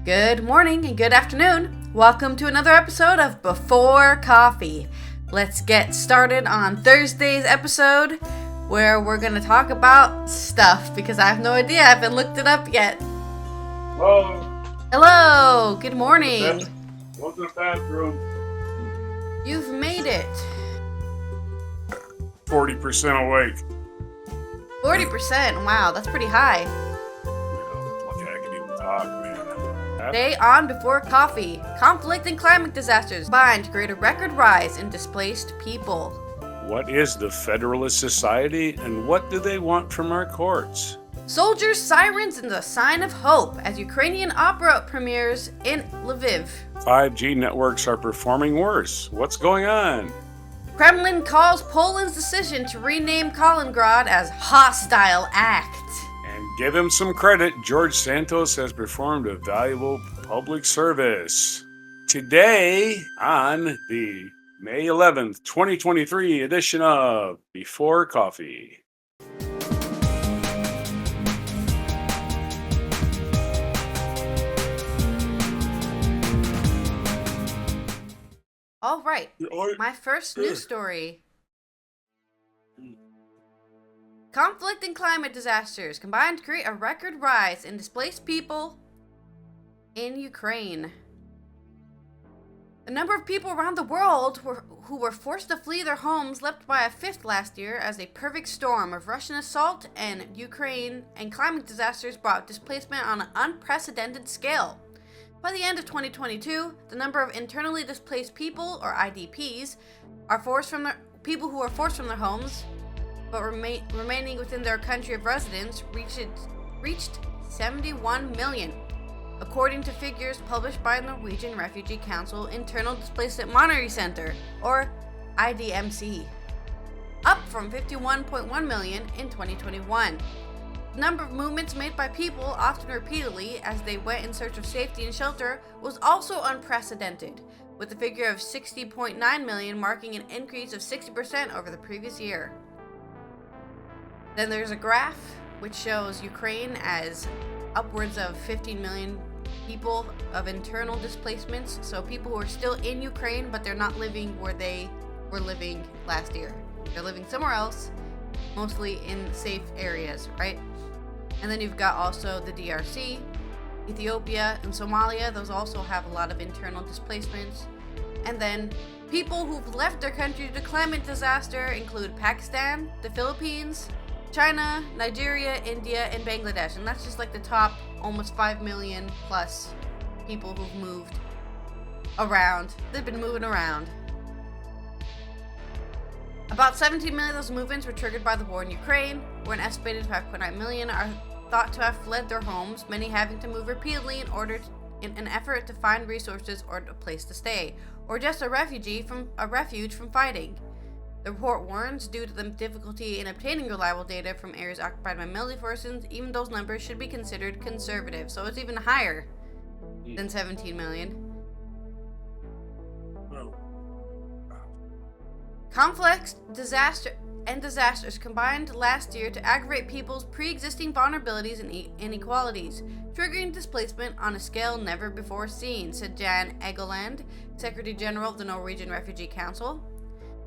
Good morning and good afternoon. Welcome to another episode of Before Coffee. Let's get started on Thursday's episode where we're going to talk about stuff because I have no idea. I haven't looked it up yet. Hello. Hello. Good morning. What's in the bathroom? You've made it. 40% awake. 40%. Wow, that's pretty high. Lucky I can even talk, man. Today on Before Coffee, conflict and climate disasters combined to create a record rise in displaced people. What is the Federalist Society and what do they want from our courts? Soldiers, sirens, and the sign of hope as Ukrainian Opera premieres in Lviv. 5G networks are performing worse. What's going on? Kremlin calls Poland's decision to rename Kaliningrad as hostile act. And give him some credit, George Santos has performed a valuable public service. Today, on the May 11th, 2023 edition of Before Coffee. All right, my first news story. Conflict and climate disasters combined to create a record rise in displaced people in Ukraine. The number of people around the world who were forced to flee their homes leapt by a fifth last year as a perfect storm of Russian assault and Ukraine and climate disasters brought displacement on an unprecedented scale. By the end of 2022, the number of internally displaced people, or IDPs, people who are forced from their homes but remaining within their country of residence reached 71 million, according to figures published by the Norwegian Refugee Council Internal Displacement Monitoring Center, or IDMC, up from 51.1 million in 2021. The number of movements made by people, often repeatedly, as they went in search of safety and shelter, was also unprecedented, with the figure of 60.9 million marking an increase of 60% over the previous year. Then there's a graph which shows Ukraine as upwards of 15 million people of internal displacements, so people who are still in Ukraine but they're not living where they were living last year. They're living somewhere else, mostly in safe areas, right? And then you've got also the DRC, Ethiopia, and Somalia. Those also have a lot of internal displacements. And then people who've left their country due to climate disaster include Pakistan, the Philippines, China, Nigeria, India, and Bangladesh. And that's just like the top almost 5 million plus people who've moved around. They've been moving around. About 17 million of those movements were triggered by the war in Ukraine, where an estimated 5.9 million are thought to have fled their homes, many having to move repeatedly in an effort to find resources or a place to stay, or just a refuge from fighting. The report warns, due to the difficulty in obtaining reliable data from areas occupied by military forces, even those numbers should be considered conservative, so it's even higher than 17 million. Conflicts, disasters combined last year to aggravate people's pre-existing vulnerabilities and inequalities, triggering displacement on a scale never before seen, said Jan Egeland, Secretary General of the Norwegian Refugee Council.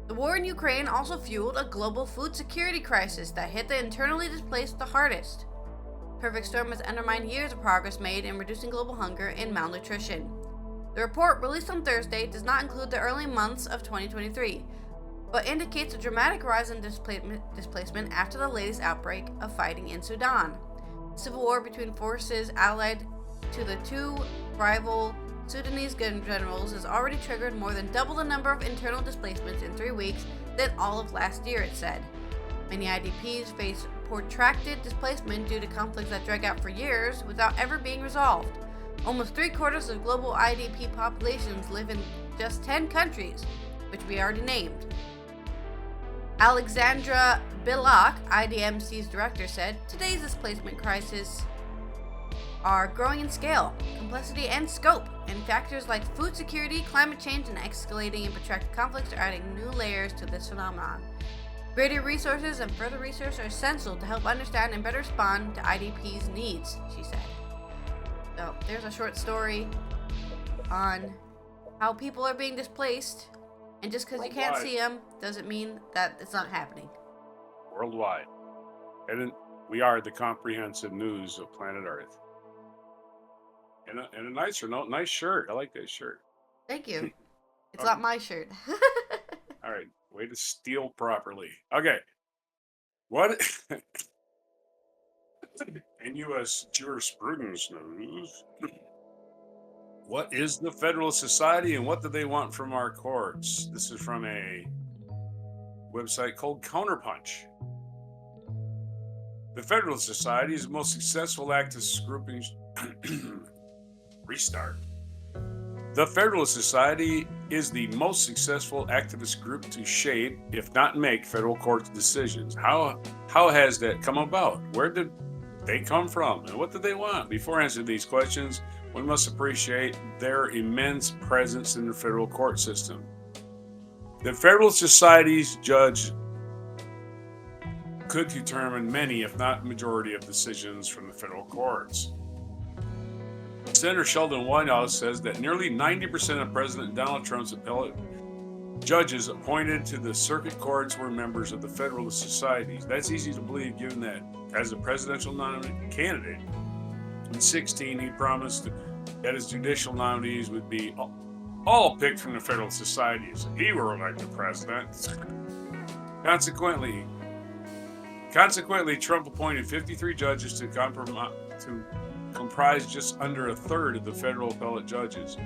The war in Ukraine also fueled a global food security crisis that hit the internally displaced the hardest. Perfect storm has undermined years of progress made in reducing global hunger and malnutrition. The report, released on Thursday, does not include the early months of 2023, but indicates a dramatic rise in displacement after the latest outbreak of fighting in Sudan. The civil war between forces allied to the two rival Sudanese gun generals has already triggered more than double the number of internal displacements in 3 weeks than all of last year, it said. Many IDPs face protracted displacement due to conflicts that drag out for years without ever being resolved. Almost 3/4 of global IDP populations live in just 10 countries, which we already named. Alexandra Billock, IDMC's director, said, "Today's displacement crisis are growing in scale, complexity, and scope, and factors like food security, climate change, and escalating and protracted conflicts are adding new layers to this phenomenon. Greater resources and further research are essential to help understand and better respond to IDP's needs," she said. So, there's a short story on how people are being displaced, and just because you can't Worldwide. see them doesn't mean that it's not happening. Worldwide. And we are the comprehensive news of planet Earth. And a nicer note, nice shirt. I like that shirt. Thank you. It's Okay. not my shirt. All right, way to steal properly. Okay. What in U.S. jurisprudence news? What is the Federalist Society and what do they want from our courts? This is from a website called Counterpunch. The Federalist Society is the most successful activist grouping. Restart. The Federalist Society is the most successful activist group to shape, if not make, federal court decisions. How has that come about? Where did they come from? And what did they want? Before answering these questions, one must appreciate their immense presence in the federal court system. The Federalist Society's judge could determine many, if not majority, of decisions from the federal courts. Senator Sheldon Whitehouse says that nearly 90% of President Donald Trump's appellate judges appointed to the circuit courts were members of the Federalist Societies. That's easy to believe given that as a presidential candidate in 2016, he promised that his judicial nominees would be all picked from the Federalist Societies. He were elected president. Consequently, Trump appointed 53 judges to comprise just under a third of the federal appellate judges.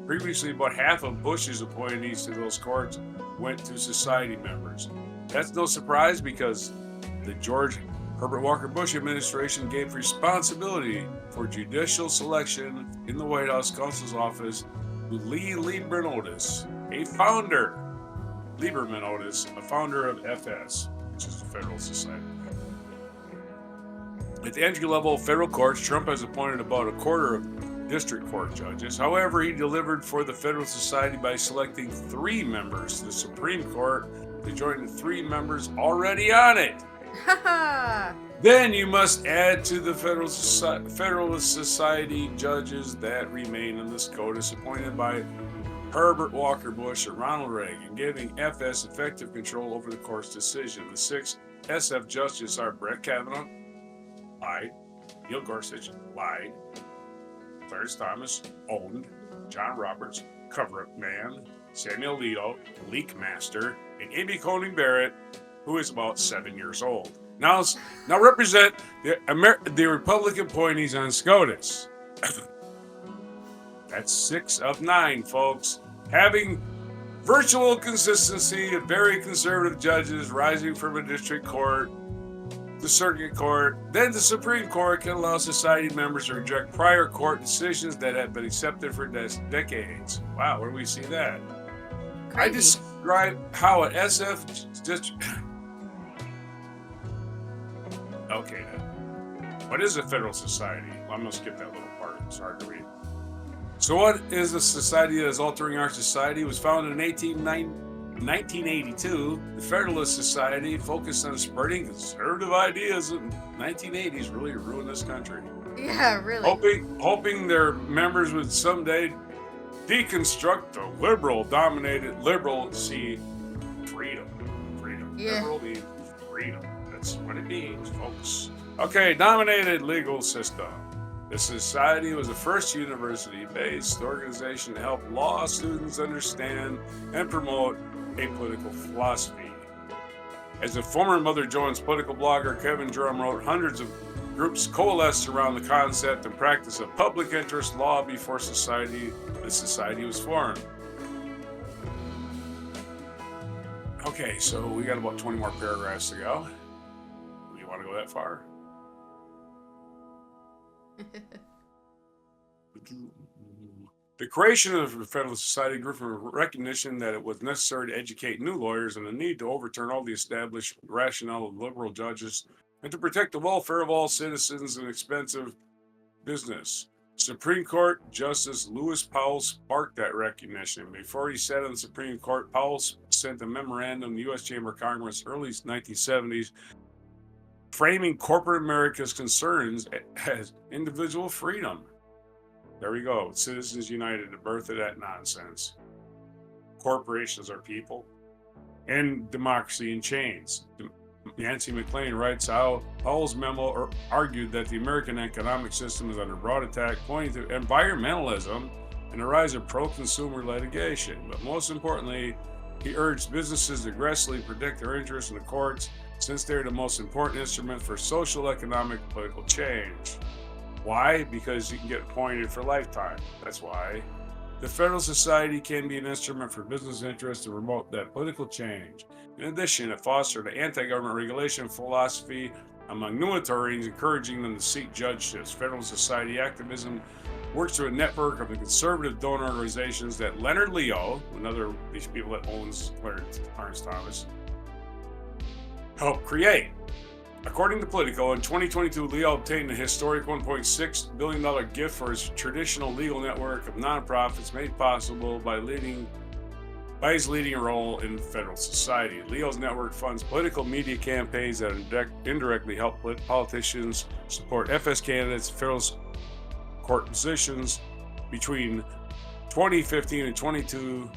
Previously, about half of Bush's appointees to those courts went to society members. That's no surprise because the George Herbert Walker Bush administration gave responsibility for judicial selection in the White House counsel's office to Lee Lieberman-Otis, a founder of FS, which is the Federal Society. At the entry-level federal courts, Trump has appointed about a quarter of district court judges. However, he delivered for the Federal Society by selecting 3 members to the Supreme Court to join the 3 members already on it. Then you must add to the Federalist Society judges that remain in the SCOTUS appointed by Herbert Walker Bush and Ronald Reagan, giving FS effective control over the court's decision. The 6 SF justices are Brett Kavanaugh, lied. Neil Gorsuch, lied. Clarence Thomas, owned. John Roberts, cover-up man. Samuel Alito, leak master. And Amy Coney Barrett, who is about 7 years old. Now represent the Republican appointees on SCOTUS. That's 6 of 9, folks. Having virtual consistency of very conservative judges rising from a district court, the circuit court, then the Supreme Court can allow society members to reject prior court decisions that have been accepted for decades. Wow, where do we see that? Crazy. I describe how an SF district. Okay, then. What is a federal society? Well, I'm going to skip that little part. It's hard to read. So what is a society that is altering our society? It was founded in 1982. The Federalist Society focused on spreading conservative ideas in the 1980s, really ruined this country. Yeah, really. Hoping their members would someday deconstruct the freedom. Yeah. Liberal means freedom. That's what it means, folks. Okay, dominated legal system. The Society was the first university-based organization to help law students understand and promote a political philosophy. As a former Mother Jones political blogger, Kevin Durham wrote, hundreds of groups coalesced around the concept and practice of public interest law before the society was formed. Okay, so we got about 20 more paragraphs to go. Do you want to go that far? The creation of the Federalist Society grew from a recognition that it was necessary to educate new lawyers and the need to overturn all the established rationale of liberal judges and to protect the welfare of all citizens in expensive business. Supreme Court Justice Lewis Powell sparked that recognition. Before he sat on the Supreme Court, Powell sent a memorandum to the U.S. Chamber of Congress early 1970s framing corporate America's concerns as individual freedom. There we go. Citizens United, the birth of that nonsense. Corporations are people. And democracy in chains. Nancy McLean writes how Hall's memo argued that the American economic system is under broad attack, pointing to environmentalism and the rise of pro-consumer litigation. But most importantly, he urged businesses to aggressively protect their interests in the courts, since they're the most important instrument for social, economic, political change. Why? Because you can get appointed for a lifetime. That's why. The Federal Society can be an instrument for business interests to promote that political change. In addition, it fostered an anti-government regulation philosophy among new attorneys, encouraging them to seek judgeships. Federal Society activism works through a network of the conservative donor organizations that Leonard Leo, another of these people that owns Clarence Thomas, helped create. According to Politico, in 2022, Leo obtained a historic $1.6 billion gift for his traditional legal network of nonprofits made possible by his leading role in Federal Society. Leo's network funds political media campaigns that indirectly help politicians support FS candidates, federal court positions. Between 2015 and 22,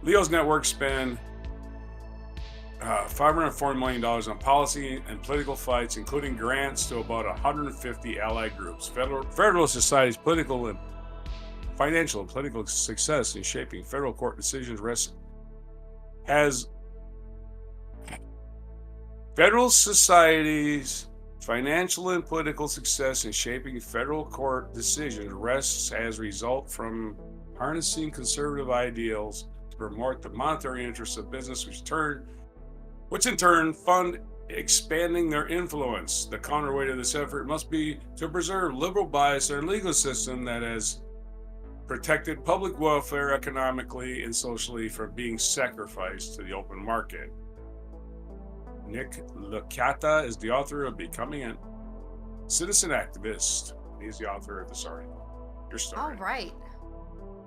Leo's network spent $540 million on policy and political fights, including grants to about 150 allied groups. Federal Society's financial and political success in shaping federal court decisions Federal Society's financial and political success in shaping federal court decisions rests as a result from harnessing conservative ideals to promote the monetary interests of business, which in turn fund expanding their influence. The counterweight of this effort must be to preserve liberal bias in our legal system that has protected public welfare economically and socially from being sacrificed to the open market. Nick Licata is the author of Becoming a Citizen Activist. He's the author of this article. Your story. All right.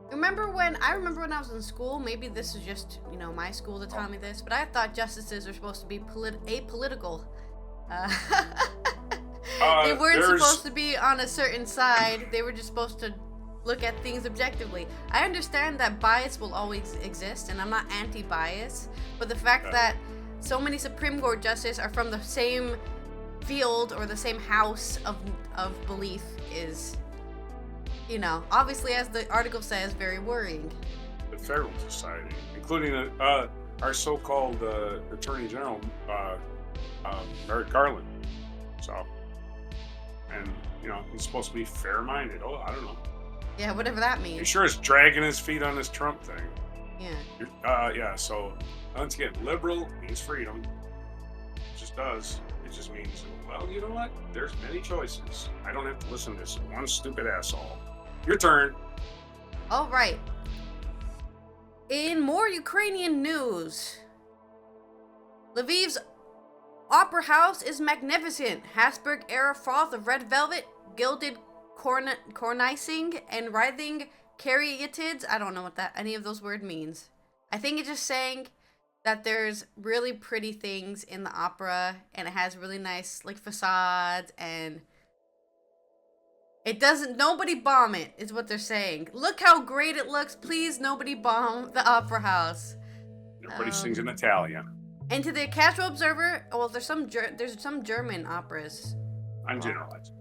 I remember when I was in school, maybe this is just, my school that taught me this, but I thought justices are supposed to be apolitical. They weren't supposed to be on a certain side. They were just supposed to look at things objectively. I understand that bias will always exist, and I'm not anti-bias, but the fact that so many Supreme Court justices are from the same field or the same house of belief is, obviously, as the article says, very worrying. The Federal Society, including our so-called Attorney General, Merrick Garland. So, and, he's supposed to be fair-minded. Oh, I don't know. Yeah, whatever that means. He sure is dragging his feet on this Trump thing. Yeah. So, once again, liberal means freedom. It just does. It just means, well, you know what? There's many choices. I don't have to listen to this one stupid asshole. Your turn. All right. In more Ukrainian news, Lviv's opera house is magnificent. Habsburg-era froth of red velvet, gilded cornicing, and writhing caryatids. I don't know what any of those words means. I think it's just saying that there's really pretty things in the opera, and it has really nice facades, and nobody bomb it, is what they're saying. Look how great it looks. Please, nobody bomb the opera house. Everybody sings in Italian. And to the casual observer, there's some German operas. I'm generalizing.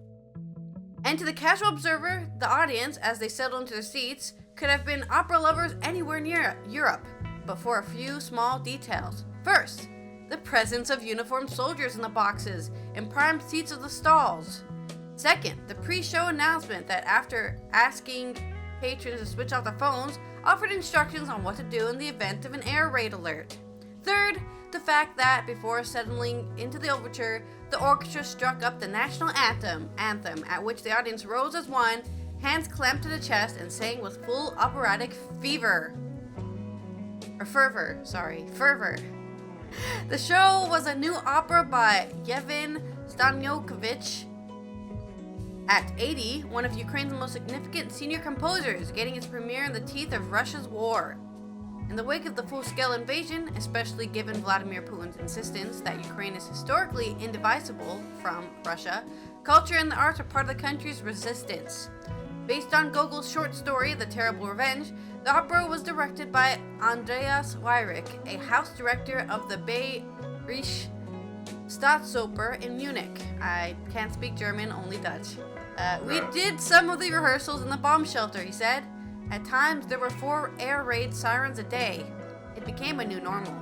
And to the casual observer, the audience, as they settle into their seats, could have been opera lovers anywhere near Europe, but for a few small details. First, the presence of uniformed soldiers in the boxes and primed seats of the stalls. Second, the pre-show announcement that, after asking patrons to switch off their phones, offered instructions on what to do in the event of an air raid alert. Third, the fact that, before settling into the overture, the orchestra struck up the national anthem, at which the audience rose as one, hands clamped to the chest, and sang with full operatic fervor. The show was a new opera by Yevhen Staniokovich. At 80, one of Ukraine's most significant senior composers, getting its premiere in the teeth of Russia's war. In the wake of the full-scale invasion, especially given Vladimir Putin's insistence that Ukraine is historically indivisible from Russia, culture and the arts are part of the country's resistance. Based on Gogol's short story, The Terrible Revenge, the opera was directed by Andreas Weyrich, a house director of the Bayerische Staatsoper in Munich. I can't speak German, only Dutch. We did some of the rehearsals in the bomb shelter, he said. At times, there were 4 air raid sirens a day. It became a new normal.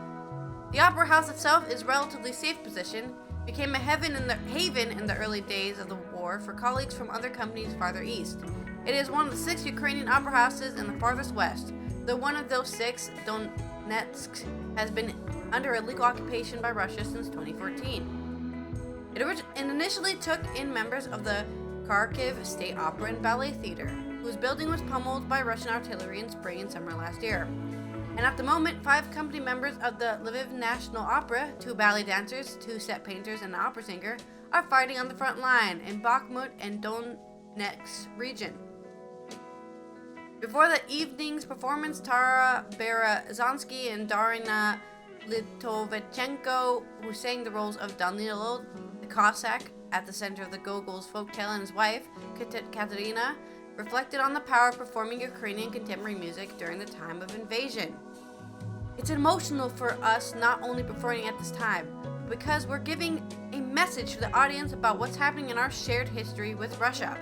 The opera house itself is a relatively safe position, became a haven in the early days of the war for colleagues from other companies farther east. It is one of the 6 Ukrainian opera houses in the farthest west, though one of those 6, Donetsk, has been under illegal occupation by Russia since 2014. It initially took in members of the Kharkiv State Opera and Ballet Theater, whose building was pummeled by Russian artillery in spring and summer last year. And at the moment, 5 company members of the Lviv National Opera, 2 ballet dancers, 2 set painters, and an opera singer, are fighting on the front line in Bakhmut and Donetsk region. Before the evening's performance, Tara Berezonsky and Darina Litovchenko, who sang the roles of Danilo the Cossack at the center of the Gogol's folktale, and his wife, Katerina, reflected on the power of performing Ukrainian contemporary music during the time of invasion. It's emotional for us not only performing at this time, but because we're giving a message to the audience about what's happening in our shared history with Russia,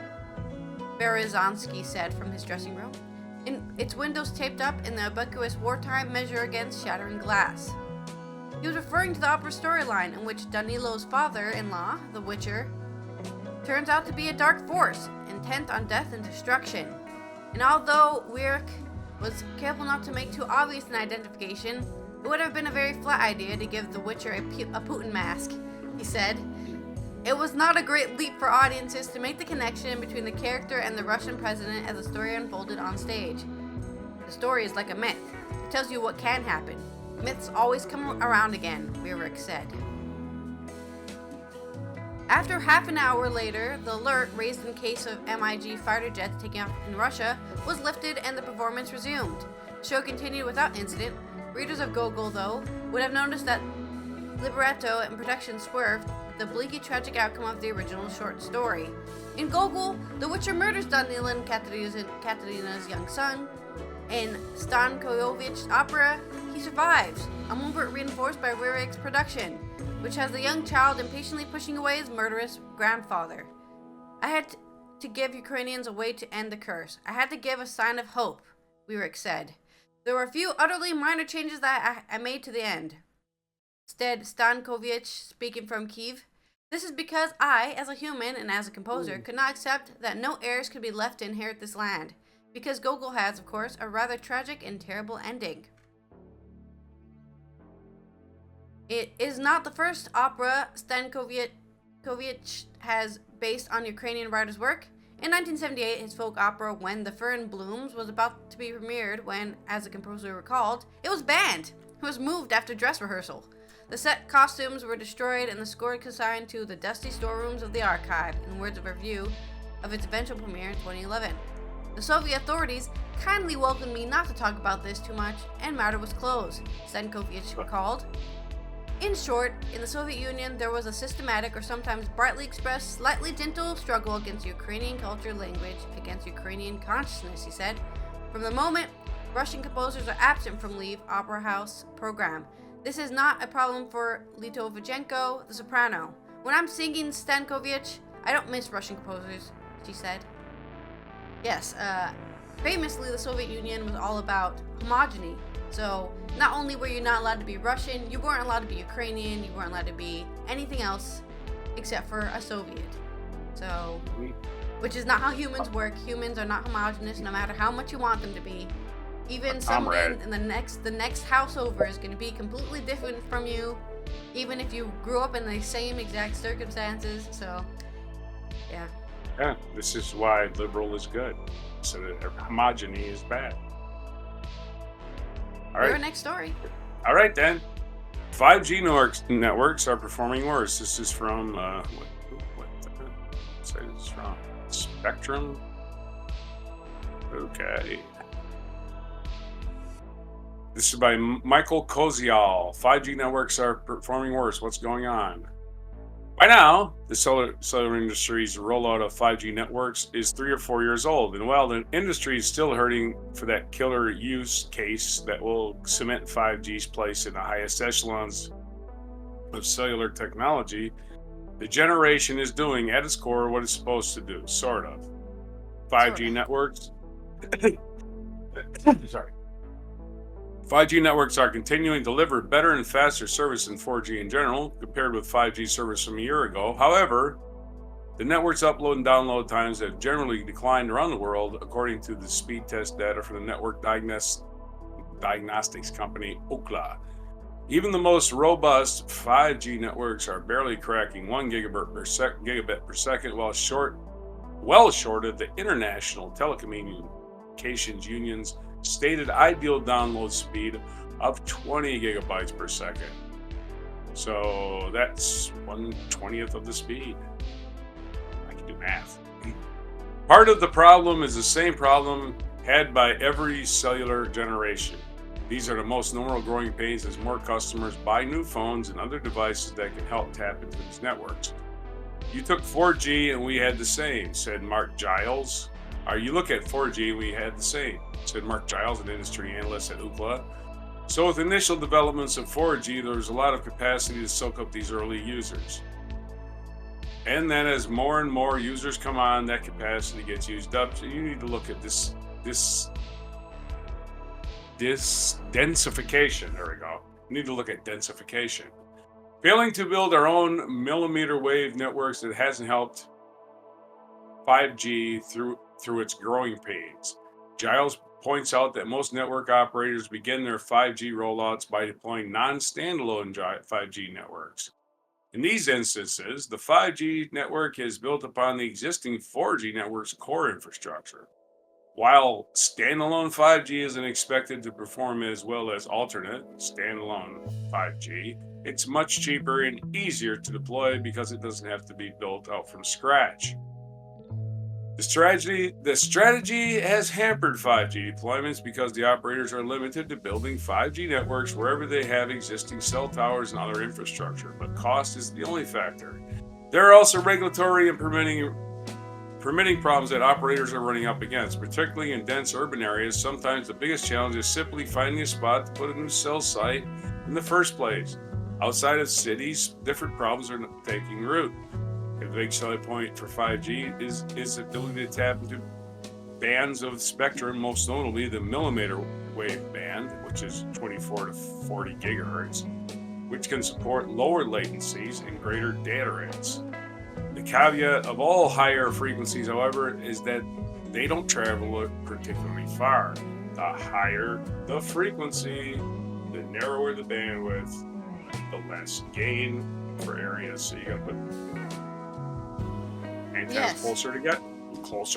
Berezonsky said from his dressing room, its windows taped up in the ubiquitous wartime measure against shattering glass. He was referring to the opera storyline in which Danilo's father-in-law, the Witcher, turns out to be a dark force, intent on death and destruction. And although Weyrich was careful not to make too obvious an identification, it would have been a very flat idea to give the Witcher a Putin mask, he said. It was not a great leap for audiences to make the connection between the character and the Russian president as the story unfolded on stage. The story is like a myth. It tells you what can happen. Myths always come around again, Weyrich said. After half an hour later, the alert raised in case of MiG fighter jets taking off in Russia was lifted and the performance resumed. The show continued without incident. Readers of Gogol, though, would have noticed that libretto and production swerved the bleaky tragic outcome of the original short story. In Gogol, the Witcher murders Danilo and Katerina's young son. In Stankovich's opera, he survives, a moment reinforced by Weyrich's production, which has the young child impatiently pushing away his murderous grandfather. I had to give Ukrainians a way to end the curse. I had to give a sign of hope, Weyrich said. There were a few utterly minor changes that I made to the end. Instead, Stankovich, speaking from Kiev, this is because I, as a human and as a composer, could not accept that no heirs could be left to inherit this land, because Gogol has, of course, a rather tragic and terrible ending. It is not the first opera Stankovich has based on Ukrainian writer's work. In 1978, his folk opera When the Fern Blooms was about to be premiered when, as the composer recalled, it was banned. It was moved after dress rehearsal. The set costumes were destroyed and the score consigned to the dusty storerooms of the archive, in words of review of its eventual premiere in 2011. The Soviet authorities kindly welcomed me not to talk about this too much, and matter was closed, Stankovich recalled. In short, in the Soviet Union, there was a systematic or sometimes brightly expressed, slightly gentle struggle against Ukrainian culture, language, against Ukrainian consciousness, he said. From the moment, Russian composers are absent from Lviv Opera House program. This is not a problem for Litovchenko, the soprano. When I'm singing Stankovich, I don't miss Russian composers, she said. Yes, famously, the Soviet Union was all about homogeny. So, not only were you not allowed to be Russian, you weren't allowed to be Ukrainian, you weren't allowed to be anything else except for a Soviet. So, which is not how humans work. Humans are not homogenous, no matter how much you want them to be. Even someone in the next house over is going to be completely different from you, even if you grew up in the same exact circumstances. So, yeah. Yeah, this is why liberal is good. So that homogeny is bad. All right. Your next story. All right, then. 5G networks are performing worse. This is from, what site is this from? Spectrum? Okay. This is by Michael Kozial. 5G networks are performing worse. What's going on? By now, the cellular industry's rollout of 5G networks is 3 or 4 years old, and while the industry is still hurting for that killer use case that will cement 5G's place in the highest echelons of cellular technology, the generation is doing at its core what it's supposed to do, sort of. 5G networks. Sorry. 5G networks are continuing to deliver better and faster service than 4G in general, compared with 5G service from a year ago. However, the network's upload and download times have generally declined around the world, according to the speed test data from the network diagnostics company Ookla. Even the most robust 5G networks are barely cracking 1 gigabit per second, well short of the International Telecommunications Union's stated ideal download speed of 20 gigabytes per second. So that's 1/20th of the speed. I can do math. Part of the problem is the same problem had by every cellular generation. These are the most normal growing pains as more customers buy new phones and other devices that can help tap into these networks. You took 4G and we had the same, said Mark Giles. You look at 4G and we had the same, said Mark Giles, an industry analyst at Ookla. So with initial developments of 4G, there was a lot of capacity to soak up these early users. And then as more and more users come on, that capacity gets used up. So you need to look at this densification. There we go. You need to look at densification. Failing to build our own millimeter wave networks, that hasn't helped 5G through its growing pains. Giles points out that most network operators begin their 5G rollouts by deploying non-standalone 5G networks. In these instances, the 5G network is built upon the existing 4G network's core infrastructure. While standalone 5G isn't expected to perform as well as alternate standalone 5G, it's much cheaper and easier to deploy because it doesn't have to be built out from scratch. The strategy has hampered 5G deployments because the operators are limited to building 5G networks wherever they have existing cell towers and other infrastructure, but cost is the only factor. There are also regulatory and permitting problems that operators are running up against, particularly in dense urban areas. Sometimes the biggest challenge is simply finding a spot to put a new cell site in the first place. Outside of cities, different problems are taking root. A big selling point for 5G is its ability to tap into bands of spectrum, most notably the millimeter wave band, which is 24 to 40 gigahertz, which can support lower latencies and greater data rates. The caveat of all higher frequencies, however, is that they don't travel particularly far. The higher the frequency, the narrower the bandwidth, the less gain for areas. So you got to put antennas closer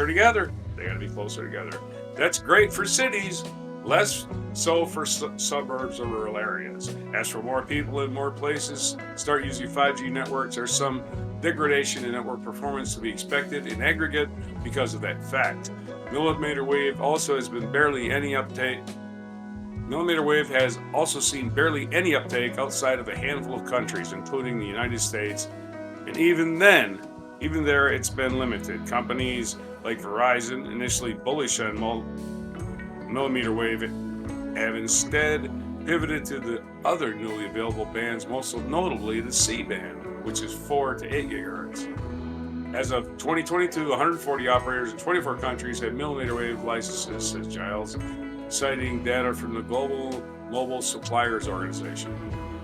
together. They got to be closer together. That's great for cities, less so for suburbs or rural areas. As for more people in more places start using 5G networks, there's some degradation in network performance to be expected in aggregate because of that fact. Millimeter wave has also seen barely any uptake outside of a handful of countries, including the United States, and even there it's been limited. Companies like Verizon, initially bullish on millimeter wave, have instead pivoted to the other newly available bands, most notably the C band, which is 4 to 8 gigahertz. As of 2022, 140 operators in 24 countries had millimeter wave licenses, says Giles, citing data from the Global Mobile Suppliers Organization.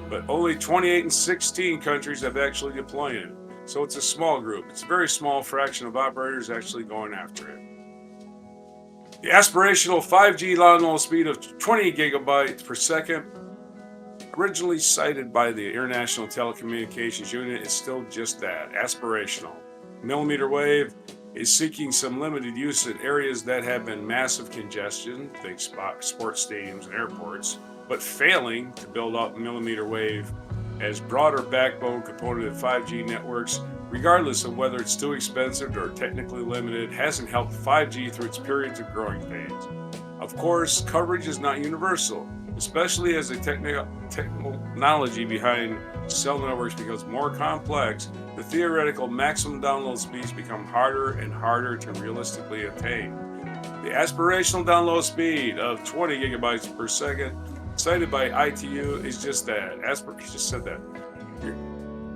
But only 28 and 16 countries have actually deployed it. So it's a small group. It's a very small fraction of operators actually going after it. The aspirational 5G download speed of 20 gigabytes per second, originally cited by the International Telecommunications Union, is still just that, aspirational. Millimeter wave is seeking some limited use in areas that have been massive congestion, think sports stadiums and airports, but failing to build out millimeter wave as broader backbone component of 5G networks, regardless of whether it's too expensive or technically limited, hasn't helped 5G through its periods of growing pains. Of course, coverage is not universal. especially as the technology behind cell networks becomes more complex. The theoretical maximum download speeds become harder and harder to realistically attain. The aspirational download speed of 20 gigabytes per second cited by ITU is just that. He just said that.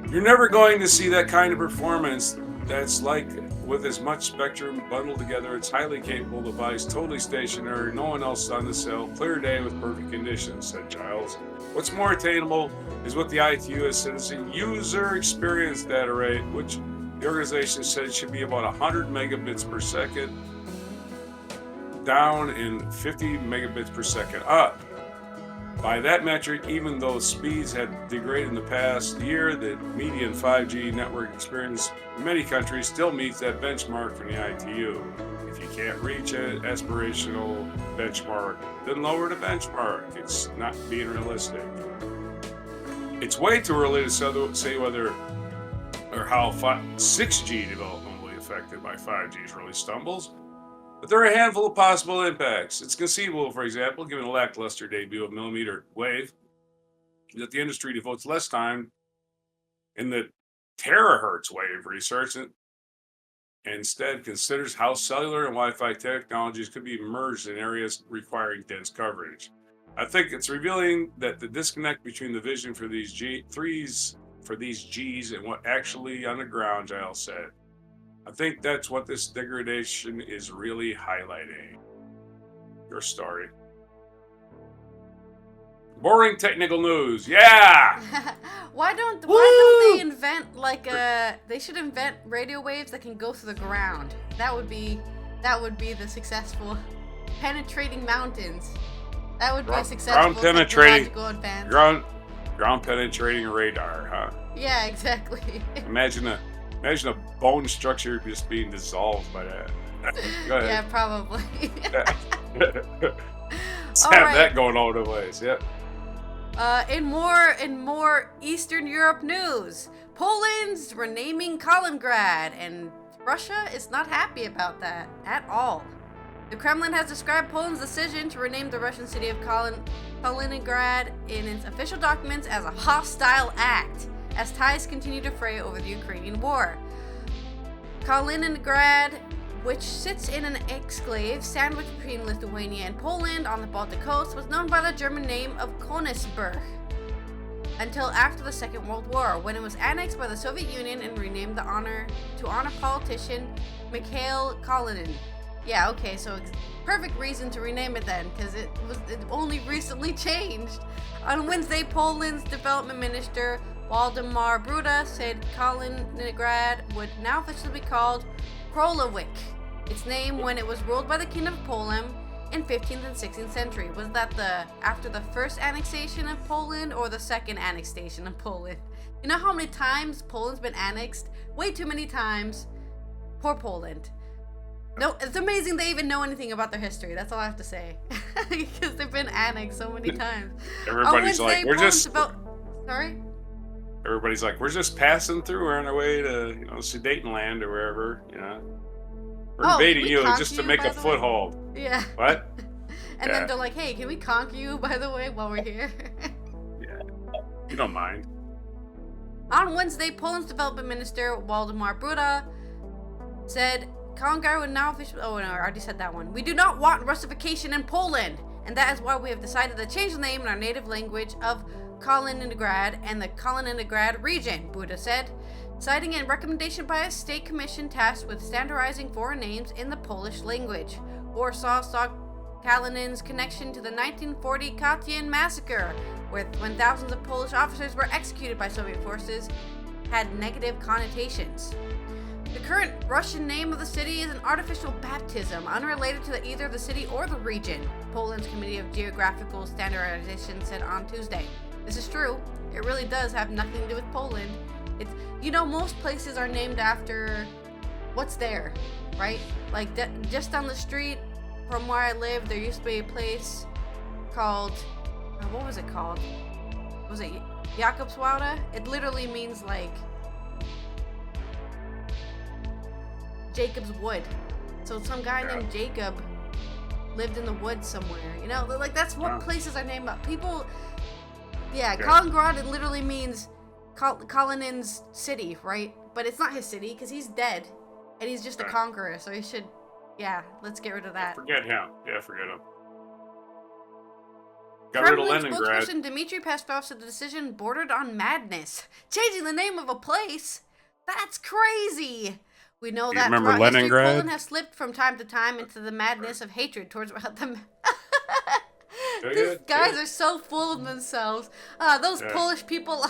You're never going to see that kind of performance that's like with as much spectrum bundled together. It's highly capable device, totally stationary, no one else on the cell, clear day with perfect conditions, said Giles. What's more attainable is what the ITU has said is a user experience data rate, which the organization said should be about 100 megabits per second down and 50 megabits per second up. By that metric, even though speeds had degraded in the past year, the median 5G network experience in many countries still meets that benchmark from the ITU. If you can't reach an aspirational benchmark, then lower the benchmark. It's not being realistic. It's way too early to say whether or how 6G development will be affected by 5G's early stumbles. But there are a handful of possible impacts. It's conceivable, for example, given the lackluster debut of millimeter wave, that the industry devotes less time in the terahertz wave research and instead considers how cellular and Wi-Fi technologies could be merged in areas requiring dense coverage. I think it's revealing that the disconnect between the vision for these Gs and what actually on the ground, Giles said. I think that's what this degradation is really highlighting. Your story. Boring technical news. Yeah. Why don't they invent they should invent radio waves that can go through the ground. That would be the successful penetrating mountains. That would be a successful technological advance. Ground penetrating radar, huh? Yeah, exactly. Imagine a bone structure just being dissolved by that. Go ahead. Yeah, probably. Let's have that going all the ways. Yep. In more Eastern Europe news, Poland's renaming Kaliningrad, and Russia is not happy about that at all. The Kremlin has described Poland's decision to rename the Russian city of Kaliningrad in its official documents as a hostile act, as ties continue to fray over the Ukrainian war. Kaliningrad, which sits in an exclave sandwiched between Lithuania and Poland on the Baltic coast, was known by the German name of Königsberg until after the Second World War, when it was annexed by the Soviet Union and renamed to honor politician Mikhail Kalinin. Yeah, okay, so perfect reason to rename it then, because it only recently changed. On Wednesday, Poland's development minister Waldemar Bruda said Kaliningrad would now officially be called Królewicz, its name when it was ruled by the King of Poland in 15th and 16th century. Was that after the first annexation of Poland or the second annexation of Poland? You know how many times Poland's been annexed? Way too many times. Poor Poland. No, it's amazing they even know anything about their history. That's all I have to say. Because they've been annexed so many times. Everybody's like, Sorry? Everybody's like, we're just passing through. We're on our way to, Sudetenland or wherever, We're invading you just to make a foothold. Yeah. What? And then they're like, hey, can we conquer you, by the way, while we're here? Yeah. You don't mind. On Wednesday, Poland's development minister, Waldemar Bruda, said Kaliningrad would now officially... Oh, no, I already said that one. We do not want Russification in Poland, and that is why we have decided to change the name in our native language of Kaliningrad and the Kaliningrad region, Bruda said, citing a recommendation by a state commission tasked with standardizing foreign names in the Polish language. Warsaw saw Kalinin's connection to the 1940 Katyn massacre, when thousands of Polish officers were executed by Soviet forces, had negative connotations. The current Russian name of the city is an artificial baptism, unrelated to either the city or the region, Poland's Committee of Geographical Standardization said on Tuesday. This is true. It really does have nothing to do with Poland. It's, most places are named after what's there, right? Like just down the street from where I live, there used to be a place called, what was it called? Was it Jakobswalde? It literally means like Jacob's Wood. So some guy named Jacob lived in the woods somewhere. You know, like that's what places are named up. People, yeah, Okay. Kaliningrad, it literally means Kalinin's city, right? But it's not his city because he's dead, and he's just a Right. conqueror. So he should, yeah, let's get rid of that. Forget him. Yeah, forget him. Got rid of Kremlin Leningrad. spokesperson Dmitry Peskov said the decision bordered on madness. Changing the name of a place? That's crazy. We know You that remember throughout history, Leningrad? Poland has slipped from time to time into the madness of hatred towards them. These guys are so full of themselves. Those Polish people,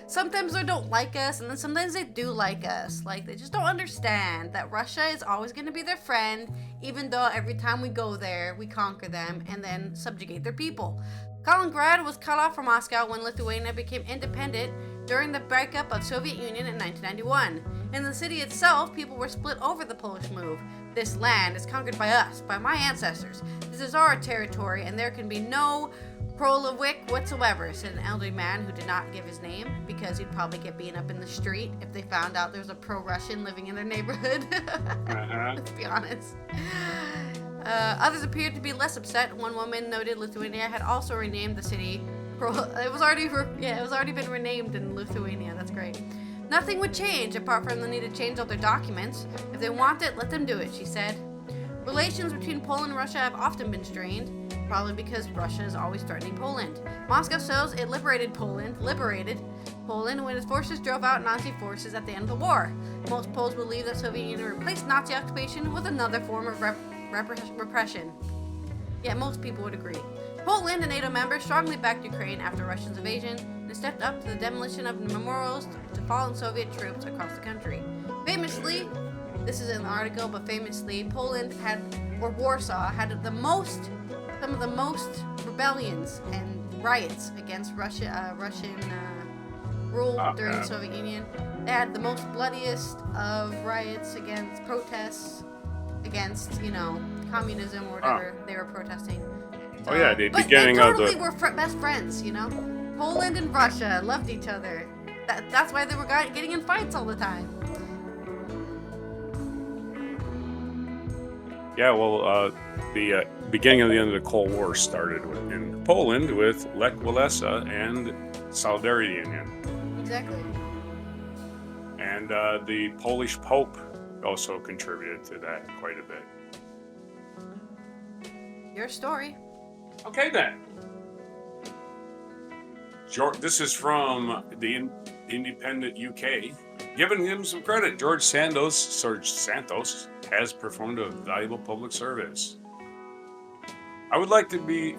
sometimes they don't like us, and then sometimes they do like us. Like, they just don't understand that Russia is always going to be their friend, even though every time we go there, we conquer them and then subjugate their people. Kaliningrad was cut off from Moscow when Lithuania became independent during the breakup of Soviet Union in 1991. In the city itself, people were split over the Polish move. This land is conquered by us, by my ancestors. This is our territory, and there can be no Prolowik whatsoever, said an elderly man who did not give his name, because he'd probably get beaten up in the street if they found out there was a pro-Russian living in their neighborhood. Let's be honest. Others appeared to be less upset. One woman noted Lithuania had also renamed the city. It was already been renamed in Lithuania. That's great. Nothing would change apart from the need to change all their documents. If they want it, let them do it, she said. Relations between Poland and Russia have often been strained, probably because Russia is always threatening Poland. Moscow says it liberated Poland when its forces drove out Nazi forces at the end of the war. Most Poles believe that Soviet Union replaced Nazi occupation with another form of repression. Yet most people would agree. Poland, a NATO member, strongly backed Ukraine after Russia's invasion and stepped up to the demolition of memorials to fallen Soviet troops across the country. Famously, this is in the article, but famously, Poland Warsaw had some of the most rebellions and riots against Russian rule during the Soviet Union. They had the most bloodiest of riots against protests against, communism or whatever they were protesting. Oh yeah, the but beginning they totally of the. were best friends, Poland and Russia loved each other. That's why they were getting in fights all the time. Yeah, well, the beginning of the end of the Cold War started in Poland with Lech Walesa and Solidarity Union. Exactly. And the Polish Pope also contributed to that quite a bit. Your story. Okay then. This is from the Independent UK. Giving him some credit, George Santos has performed a valuable public service. I would like to be...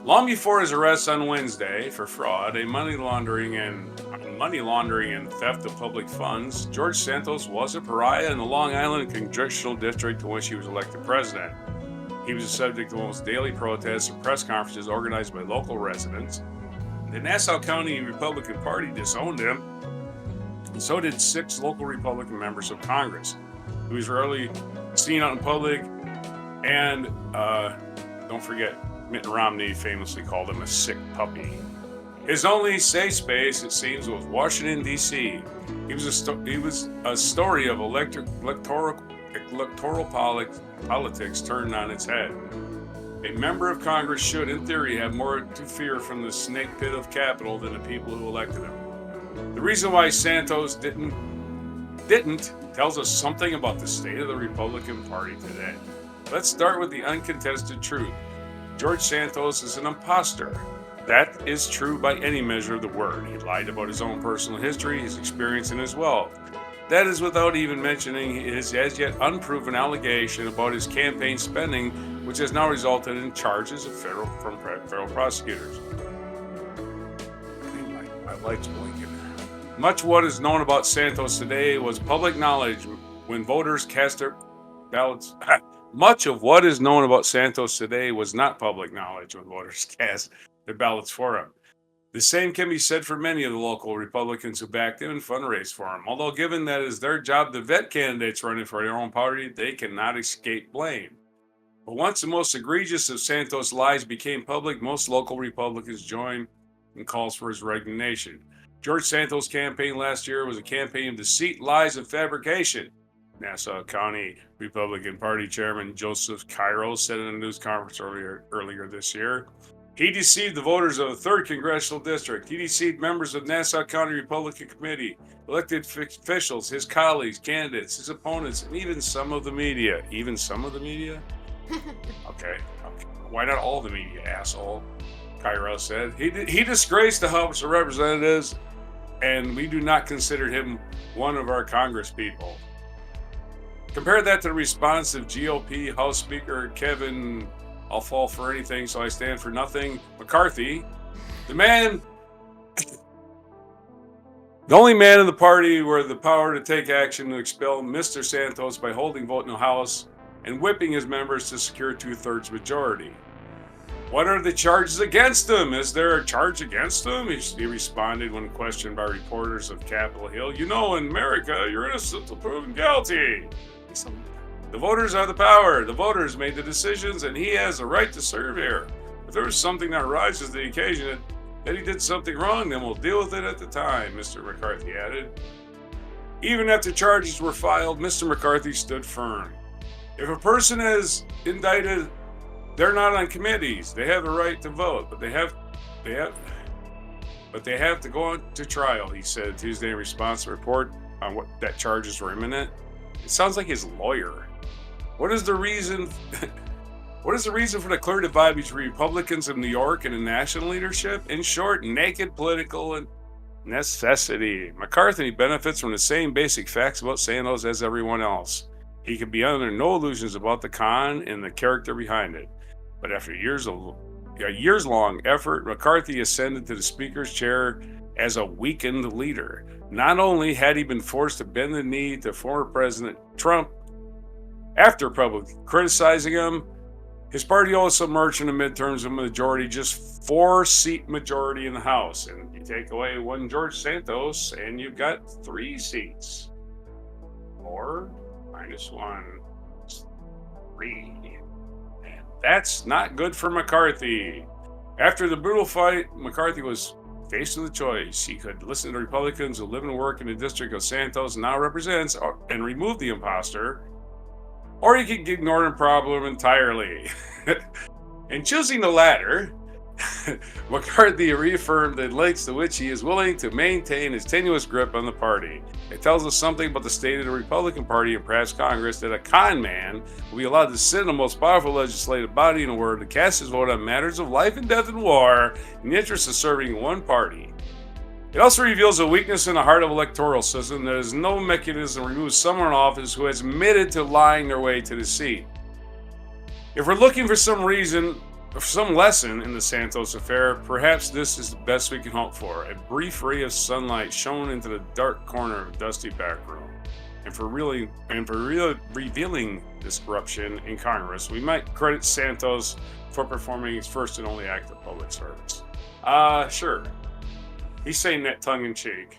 Long before his arrest on Wednesday for fraud, money laundering and theft of public funds, George Santos was a pariah in the Long Island Congressional District in which he was elected president. He was the subject of almost daily protests and press conferences organized by local residents. The Nassau County Republican Party disowned him, and so did 6 local Republican members of Congress. He was rarely seen out in public, and don't forget, Mitt Romney famously called him a sick puppy. His only safe space, it seems, was Washington, D.C. He was a story of electoral politics turned on its head. A member of Congress should, in theory, have more to fear from the snake pit of Capitol than the people who elected him. The reason why Santos didn't tells us something about the state of the Republican Party today. Let's start with the uncontested truth. George Santos is an imposter. That is true by any measure of the word. He lied about his own personal history, his experience, and his wealth. That is without even mentioning his as yet unproven allegation about his campaign spending, which has now resulted in charges from federal prosecutors. My light's blinking. Much what is known about Santos today was public knowledge when voters cast their ballots. Much of what is known about Santos today was not public knowledge when voters cast their ballots for him. The same can be said for many of the local Republicans who backed him and fundraised for him. Although given that it is their job to vet candidates running for their own party, they cannot escape blame. But once the most egregious of Santos' lies became public, most local Republicans joined in calls for his resignation. George Santos' campaign last year was a campaign of deceit, lies, and fabrication. Nassau County Republican Party Chairman Joseph Cairo said in a news conference earlier this year. He deceived the voters of the 3rd Congressional District. He deceived members of Nassau County Republican Committee, elected officials, his colleagues, candidates, his opponents, and even some of the media. Even some of the media? Okay. Why not all the media, asshole? Cairo said. He disgraced the House of Representatives, and we do not consider him one of our Congress people. Compare that to the response of GOP House Speaker Kevin, I'll fall for anything, so I stand for nothing, McCarthy, the only man in the party with the power to take action to expel Mr. Santos by holding vote in the House and whipping his members to secure 2/3 majority. What are the charges against him? Is there a charge against him? He responded when questioned by reporters of Capitol Hill. You know, in America, you're innocent until proven guilty. The voters are the power. The voters made the decisions, and he has a right to serve here. If there is something that rises to the occasion that he did something wrong, then we'll deal with it at the time, Mr. McCarthy added. Even after charges were filed, Mr. McCarthy stood firm. If a person is indicted, they're not on committees. They have the right to vote, but they have to go on to trial, he said Tuesday in response to a report on what that charges were imminent. It sounds like his lawyer. What is the reason for the clear divide between Republicans of New York and the national leadership? In short, naked political necessity. McCarthy benefits from the same basic facts about Santos as everyone else. He can be under no illusions about the con and the character behind it. But after a years-long effort, McCarthy ascended to the Speaker's chair as a weakened leader. Not only had he been forced to bend the knee to former President Trump after publicly criticizing him, his party also emerged in the midterms with a majority, just 4-seat majority in the House. And you take away one George Santos, and you've got 3 seats. 4 minus 1 is 3. And that's not good for McCarthy. After the brutal fight, McCarthy was faced with a choice. He could listen to Republicans who live and work in the district of Santos now represents and remove the imposter, or he could ignore the problem entirely. In choosing the latter, McCarthy reaffirmed the lengths to which he is willing to maintain his tenuous grip on the party. It tells us something about the state of the Republican Party and perhaps Congress that a con man will be allowed to sit in the most powerful legislative body in the world to cast his vote on matters of life and death and war in the interest of serving one party. It also reveals a weakness in the heart of electoral system. There is no mechanism to remove someone in office who has admitted to lying their way to the seat. If we're looking for some lesson in the Santos affair, perhaps this is the best we can hope for. A brief ray of sunlight shone into the dark corner of a dusty back room. And for revealing this corruption in Congress, we might credit Santos for performing his first and only act of public service. Sure. He's saying that tongue-in-cheek.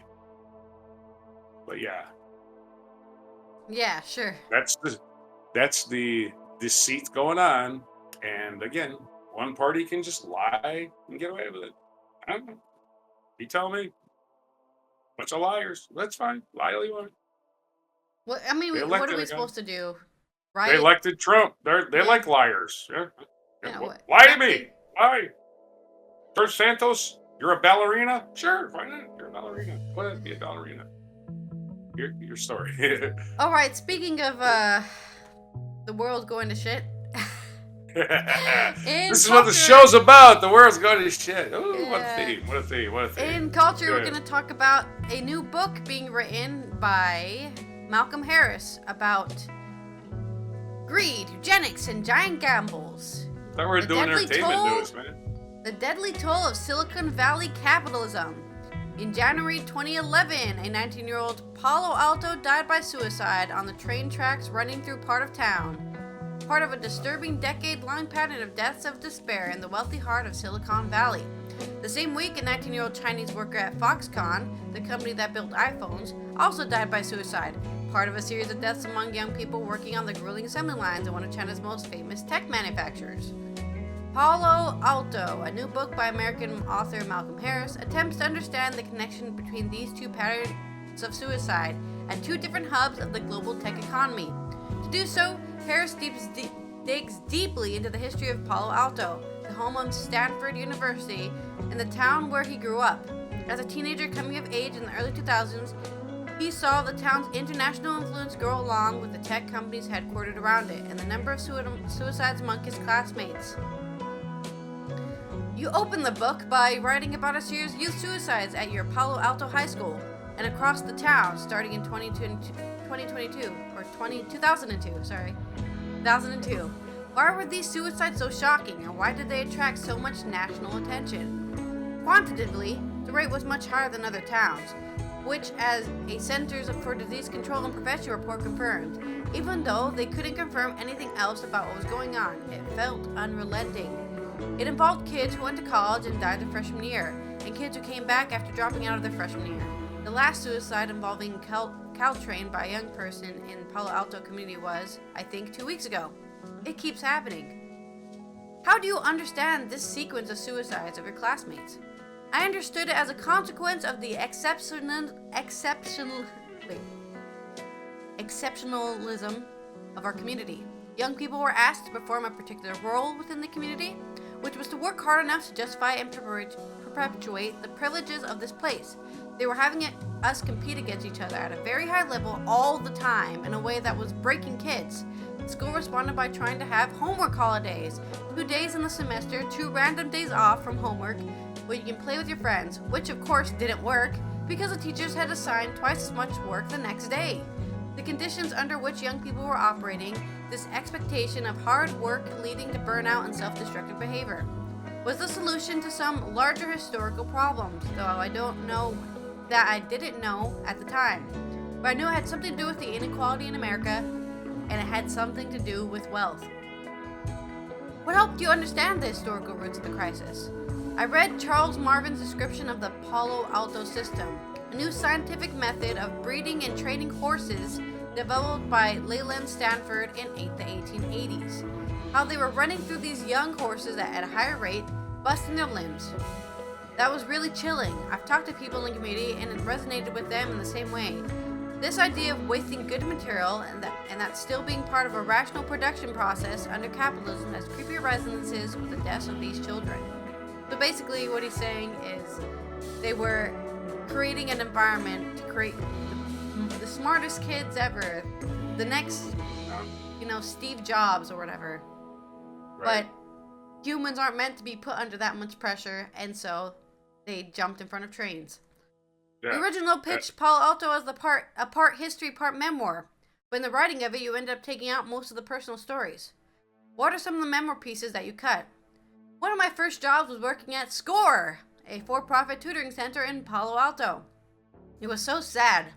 But yeah. Yeah, sure. That's the deceit going on. And again, one party can just lie and get away with it. I don't know. You tell me. Bunch of liars. That's fine. Lie all you want. Well, I mean, what are we supposed to do? Right? They elected Trump. They like liars. Yeah. Yeah, lie to me. Lie. George Santos, you're a ballerina? Sure, why not? You're a ballerina. Go ahead, be a ballerina. Your story. All right, speaking of the world going to shit. This is what the show's about. The world's going to shit. Ooh, yeah. What a theme. In culture, we're going to talk about a new book being written by Malcolm Harris about greed, eugenics, and giant gambles. I thought we were doing entertainment news, man. The deadly toll of Silicon Valley capitalism. In January 2011, a 19-year-old Palo Alto died by suicide on the train tracks running through part of town. Part of a disturbing decade-long pattern of deaths of despair in the wealthy heart of Silicon Valley. The same week, a 19-year-old Chinese worker at Foxconn, the company that built iPhones, also died by suicide. Part of a series of deaths among young people working on the grueling assembly lines of one of China's most famous tech manufacturers. Palo Alto, a new book by American author Malcolm Harris, attempts to understand the connection between these two patterns of suicide at two different hubs of the global tech economy. To do so, Harris digs deeply into the history of Palo Alto, the home of Stanford University, and the town where he grew up. As a teenager coming of age in the early 2000s, he saw the town's international influence grow along with the tech companies headquartered around it and the number of suicides among his classmates. You open the book by writing about a series of youth suicides at your Palo Alto high school and across the town starting in 2002. Why were these suicides so shocking, and why did they attract so much national attention? Quantitatively, the rate was much higher than other towns, which as a Centers for Disease Control and Prevention report confirmed. Even though they couldn't confirm anything else about what was going on, it felt unrelenting. It involved kids who went to college and died their freshman year, and kids who came back after dropping out of their freshman year. The last suicide involving Caltrain by a young person in Palo Alto community was, I think, 2 weeks ago. It keeps happening. How do you understand this sequence of suicides of your classmates? I understood it as a consequence of the exceptionalism of our community. Young people were asked to perform a particular role within the community, which was to work hard enough to justify and perpetuate the privileges of this place. They were having us compete against each other at a very high level all the time in a way that was breaking kids. The school responded by trying to have homework holidays, 2 days in the semester, 2 random days off from homework, where you can play with your friends, which of course didn't work because the teachers had assigned twice as much work the next day. The conditions under which young people were operating, this expectation of hard work leading to burnout and self-destructive behavior, was the solution to some larger historical problems, though I didn't know at the time. But I knew it had something to do with the inequality in America, and it had something to do with wealth. What helped you understand the historical roots of the crisis? I read Charles Marvin's description of the Palo Alto system, a new scientific method of breeding and training horses developed by Leland Stanford in the 1880s. How they were running through these young horses at a higher rate, busting their limbs. That was really chilling. I've talked to people in the community and it resonated with them in the same way. This idea of wasting good material and that still being part of a rational production process under capitalism has creepy resonances with the deaths of these children. So basically what he's saying is they were creating an environment to create the smartest kids ever, the next, Steve Jobs or whatever. Right. But humans aren't meant to be put under that much pressure, and so they jumped in front of trains. Yeah. The original pitched Palo Alto as a part history, part memoir. But in the writing of it, you ended up taking out most of the personal stories. What are some of the memoir pieces that you cut? One of my first jobs was working at SCORE, a for-profit tutoring center in Palo Alto. It was so sad.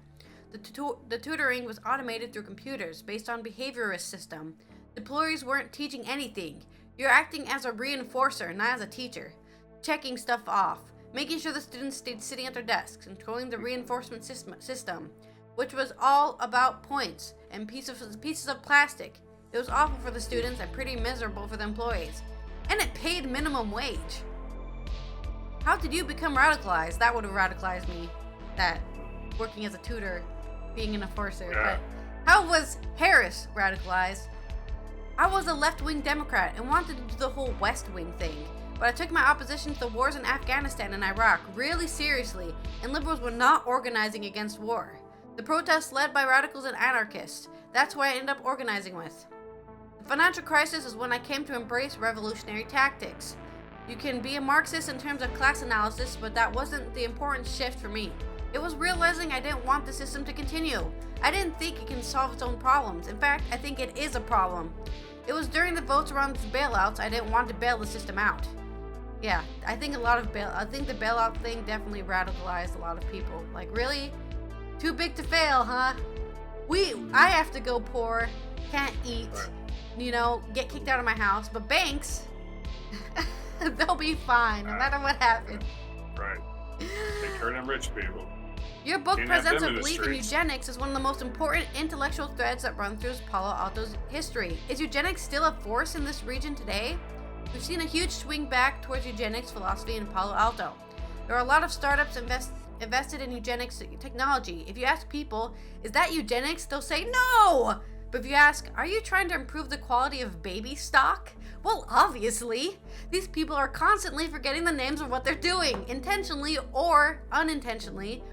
The tutoring was automated through computers based on behaviorist system. The employees weren't teaching anything. You're acting as a reinforcer, not as a teacher. Checking stuff off, making sure the students stayed sitting at their desks, controlling the reinforcement system, which was all about points and pieces of plastic. It was awful for the students and pretty miserable for the employees. And it paid minimum wage. How did you become radicalized? That would have radicalized me. That working as a tutor, being an enforcer. Yeah. But how was Harris radicalized? I was a left-wing Democrat and wanted to do the whole West Wing thing. But I took my opposition to the wars in Afghanistan and Iraq really seriously, and liberals were not organizing against war. The protests led by radicals and anarchists. That's who I ended up organizing with. The financial crisis is when I came to embrace revolutionary tactics. You can be a Marxist in terms of class analysis, but that wasn't the important shift for me. It was realizing I didn't want the system to continue. I didn't think it can solve its own problems. In fact, I think it is a problem. It was during the votes around the bailouts I didn't want to bail the system out. Yeah, I think the bailout thing definitely radicalized a lot of people. Like, really? Too big to fail, huh? I have to go poor, can't eat, get kicked out of my house, but banks, they'll be fine no matter what happens. Right. Take care of them rich people. Your book Can't have presents a them in the belief in streets. eugenics as one of the most important intellectual threads that run through Palo Alto's history. Is eugenics still a force in this region today? We've seen a huge swing back towards eugenics philosophy in Palo Alto. There are a lot of startups invested in eugenics technology. If you ask people, is that eugenics? They'll say no! But if you ask, are you trying to improve the quality of baby stock? Well, obviously. These people are constantly forgetting the names of what they're doing, intentionally or unintentionally,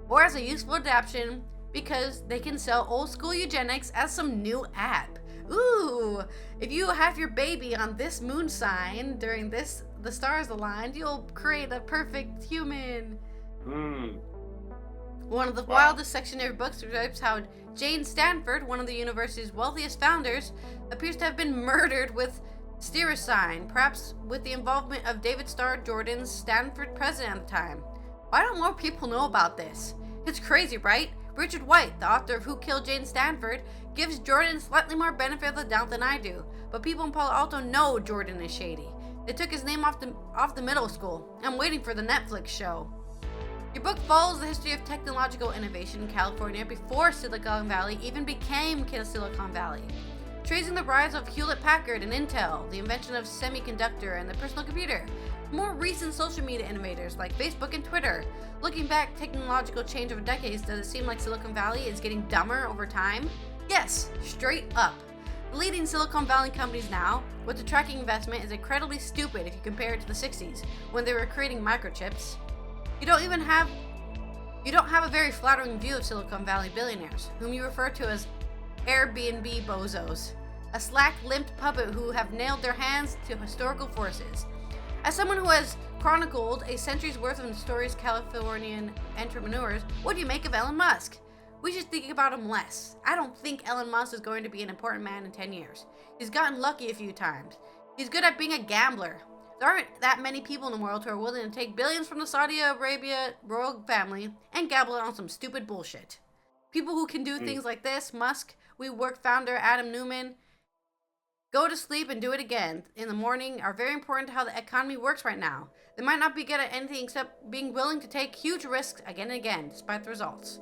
or as a useful adaptation, because they can sell old school eugenics as some new app. Ooh, if you have your baby on this moon sign during the stars aligned, you'll create a perfect human. One of the wildest sectionary books describes how Jane Stanford, one of the university's wealthiest founders, appears to have been murdered with styrosine, perhaps with the involvement of David Starr Jordan's Stanford president at the time. Why don't more people know about this? It's crazy, right? Richard White, the author of Who Killed Jane Stanford, gives Jordan slightly more benefit of the doubt than I do, but people in Palo Alto know Jordan is shady. They took his name off the middle school. I'm waiting for the Netflix show. Your book follows the history of technological innovation in California before Silicon Valley even became Silicon Valley. Tracing the rise of Hewlett-Packard and Intel, the invention of semiconductor and the personal computer, more recent social media innovators like Facebook and Twitter. Looking back, technological change over decades, does it seem like Silicon Valley is getting dumber over time? Yes, straight up. The leading Silicon Valley companies now, with the tracking investment, is incredibly stupid if you compare it to the 60s, when they were creating microchips. You don't have a very flattering view of Silicon Valley billionaires, whom you refer to as Airbnb bozos, a slack-limbed puppet who have nailed their hands to historical forces. As someone who has chronicled a century's worth of notorious Californian entrepreneurs, what do you make of Elon Musk? We should think about him less. I don't think Elon Musk is going to be an important man in 10 years. He's gotten lucky a few times. He's good at being a gambler. There aren't that many people in the world who are willing to take billions from the Saudi Arabia royal family and gamble it on some stupid bullshit. People who can do things like this, Musk, WeWork founder Adam Neumann, go to sleep and do it again in the morning, are very important to how the economy works right now. They might not be good at anything except being willing to take huge risks again and again, despite the results.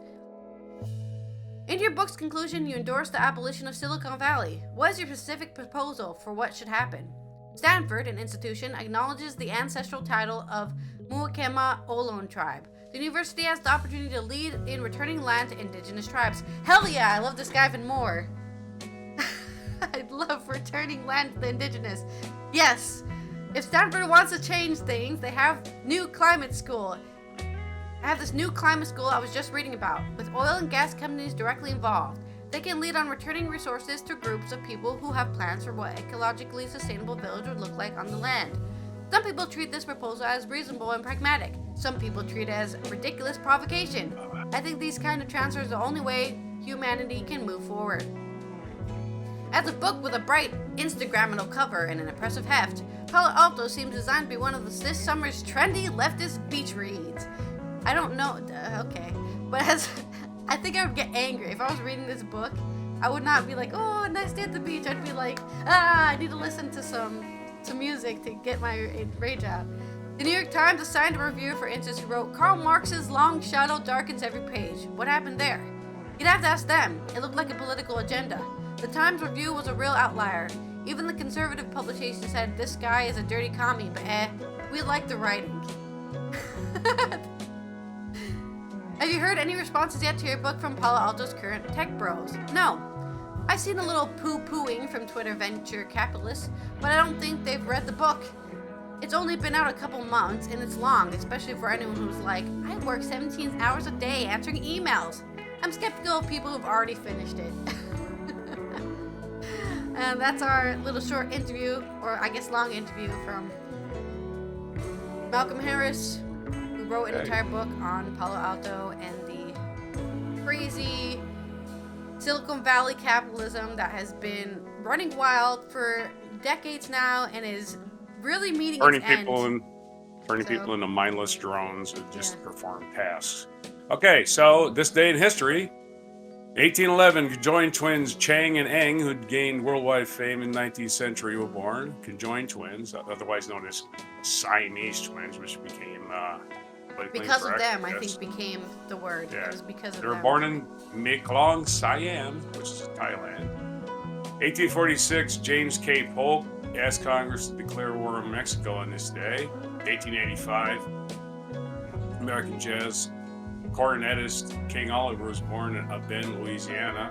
In your book's conclusion, you endorse the abolition of Silicon Valley. What is your specific proposal for what should happen? Stanford, an institution, acknowledges the ancestral title of Muwekma Ohlone tribe. The university has the opportunity to lead in returning land to indigenous tribes. Hell yeah, I love this guy even more. I'd love returning land to the indigenous. Yes, if Stanford wants to change things, they have new climate school. I have this new climate school I was just reading about, with oil and gas companies directly involved. They can lead on returning resources to groups of people who have plans for what ecologically sustainable village would look like on the land. Some people treat this proposal as reasonable and pragmatic. Some people treat it as ridiculous provocation. I think these kind of transfers are the only way humanity can move forward. As a book with a bright Instagrammable cover and an impressive heft, Palo Alto seems designed to be one of this summer's trendy leftist beach reads. I don't know, okay, but I think I would get angry if I was reading this book. I would not be like, oh, nice day at the beach. I'd be like, I need to listen to some music to get my rage out. The New York Times assigned a reviewer, for instance, who wrote, Karl Marx's long shadow darkens every page. What happened there? You'd have to ask them. It looked like a political agenda. The Times review was a real outlier. Even the conservative publication said this guy is a dirty commie, but we like the writing. Have you heard any responses yet to your book from Palo Alto's current tech bros? No. I've seen a little poo-pooing from Twitter venture capitalists, but I don't think they've read the book. It's only been out a couple months, and it's long, especially for anyone who's like, I work 17 hours a day answering emails. I'm skeptical of people who've already finished it. And that's our little short interview, or I guess long interview from Malcolm Harris, who wrote an entire book on Palo Alto and the crazy Silicon Valley capitalism that has been running wild for decades now and is really meeting its end. Turning people into mindless drones that just perform tasks. Okay, so this day in history, 1811, conjoined twins Chang and Eng, who'd gained worldwide fame in the 19th century, were born. Conjoined twins, otherwise known as Siamese twins, which became because of them, I think, became the word. Yeah. It was because of them. They were born in Meklong, Siam, which is Thailand. 1846, James K. Polk asked Congress to declare war on Mexico on this day. 1885, American jazz cornetist King Oliver was born in Bend, Louisiana.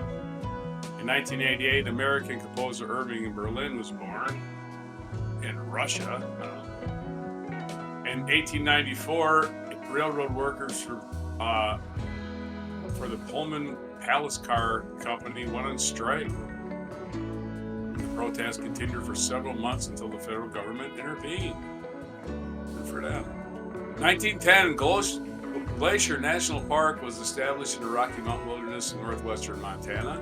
In 1988, American composer Irving Berlin was born in Russia. In 1894, railroad workers for the Pullman Palace Car Company went on strike. The protests continued for several months until the federal government intervened. Good for them. 1910, Glacier National Park was established in the Rocky Mountain Wilderness in northwestern Montana.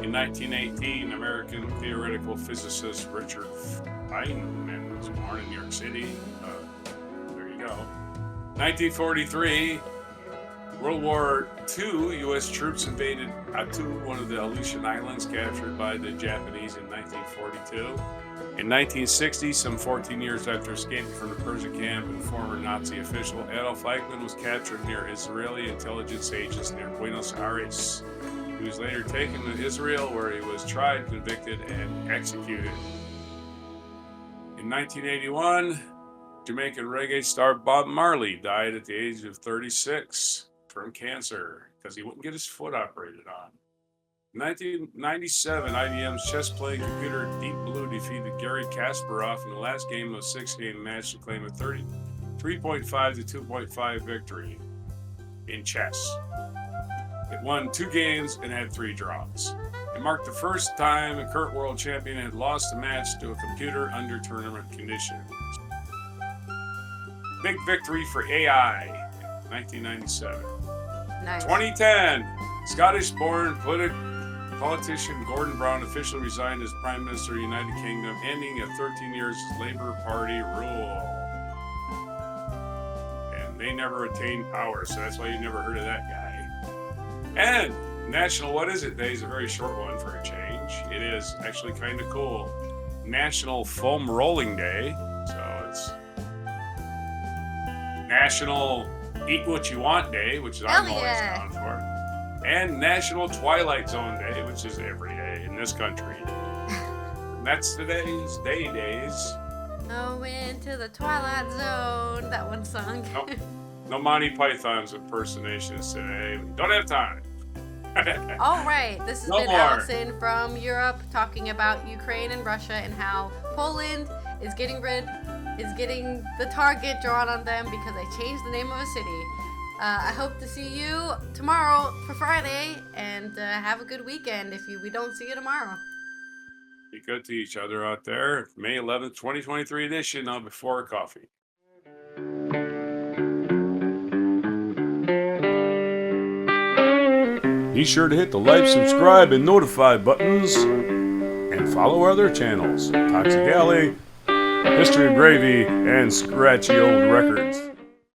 In 1918, American theoretical physicist Richard Feynman was born in New York City. There you go. 1943, World War II, U.S. troops invaded Attu, one of the Aleutian Islands captured by the Japanese in 1942. In 1960, some 14 years after escaping from the Persian camp, and former Nazi official Adolf Eichmann was captured near Israeli intelligence agents near Buenos Aires. He was later taken to Israel, where he was tried, convicted, and executed. In 1981, Jamaican reggae star Bob Marley died at the age of 36 from cancer because he wouldn't get his foot operated on. In 1997, IBM's chess-playing computer Deep Blue defeated Garry Kasparov in the last game of a 6-game match to claim a 3.5 to 2.5 victory in chess. It won 2 games and had 3 draws. It marked the first time a current world champion had lost a match to a computer under tournament conditions. Big victory for AI in 1997. Nice. 2010, Scottish-born politician Gordon Brown officially resigned as Prime Minister of the United Kingdom, ending a 13 years Labour Party rule. And they never attained power, so that's why you never heard of that guy. And National What Is It Day is a very short one for a change. It is actually kind of cool. National Foam Rolling Day, so it's National Eat What You Want Day, which I'm always down for, and National Twilight Zone Day, which is every day in this country. And that's today's days. Oh, into the Twilight Zone. That one song. No Monty Python's impersonations today. Don't have time. All right, this has been more. Allison from Europe talking about Ukraine and Russia and how Poland is getting the target drawn on them because they changed the name of a city. I hope to see you tomorrow for Friday, and have a good weekend if we don't see you tomorrow. Be good to each other out there. May 11th, 2023 edition of Before Coffee. Be sure to hit the like, subscribe, and notify buttons, and follow our other channels, Toxic Alley, History of Gravy, and Scratchy Old Records.